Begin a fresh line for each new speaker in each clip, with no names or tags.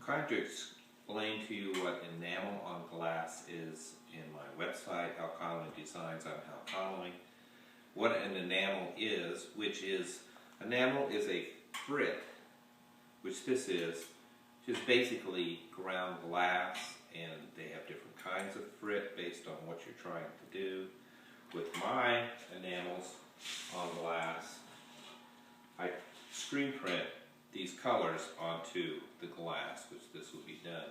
trying to explain to you what enamel on glass is in my website, Hal Connolly Designs. I'm Hal Connolly. What an enamel is, enamel is a frit, which this is, just basically ground glass, and they have different kinds of frit based on what you're trying to do. With my enamels on glass, I screen print these colors onto the glass, which this will be done.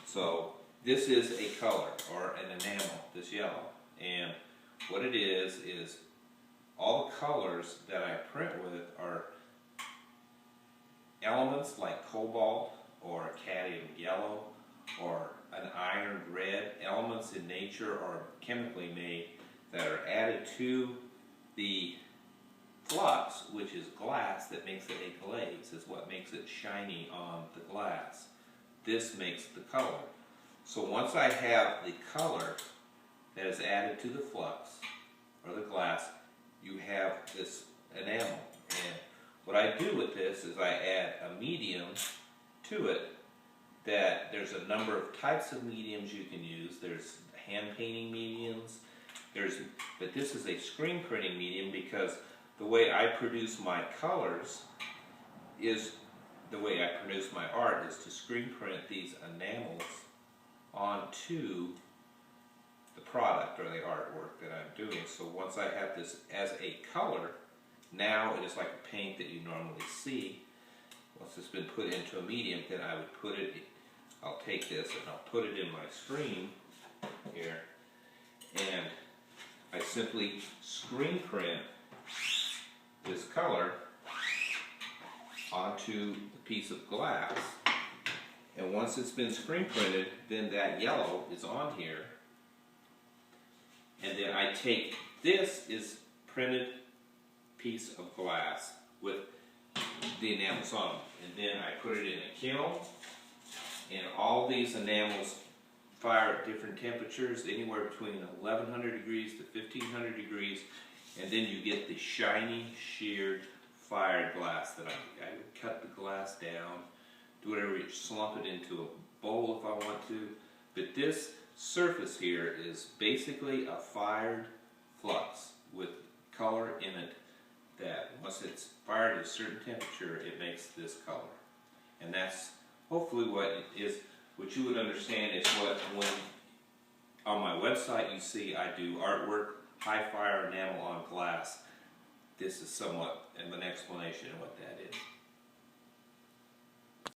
So this is a color, or an enamel, this yellow. And what it is all the colors that I print with are elements like cobalt, or cadmium yellow, or an iron red, elements in nature or chemically made that are added to the flux, which is glass, that makes it a glaze, is what makes it shiny on the glass. This makes the color. So once I have the color that is added to the flux, or the glass, you have this enamel. And what I do with this is I add a medium to it. That there's a number of types of mediums you can use. There's hand painting mediums, but this is a screen printing medium, because the way I produce my colors is, the way I produce my art is to screen print these enamels onto the product or the artwork that I'm doing. So once I have this as a color, now it is like a paint that you normally see. Once it's been put into a medium, then I would put it, I'll take this and I'll put it in my screen here, and I simply screen print this color onto the piece of glass. And once it's been screen printed, then that yellow is on here. And then I take this is printed piece of glass with the enamels on it. And then I put it in a kiln, and all these enamels fire at different temperatures, anywhere between 1100 degrees to 1500 degrees, and then you get the shiny, sheared, fired glass that I would cut the glass down, do whatever, slump it into a bowl if I want to. But this surface here is basically a fired flux with color in it that once it's fired at a certain temperature, it makes this color. And that's hopefully what it is. What you would understand is what, when on my website you see I do artwork, high fire enamel on glass. This is somewhat of an explanation of what that is.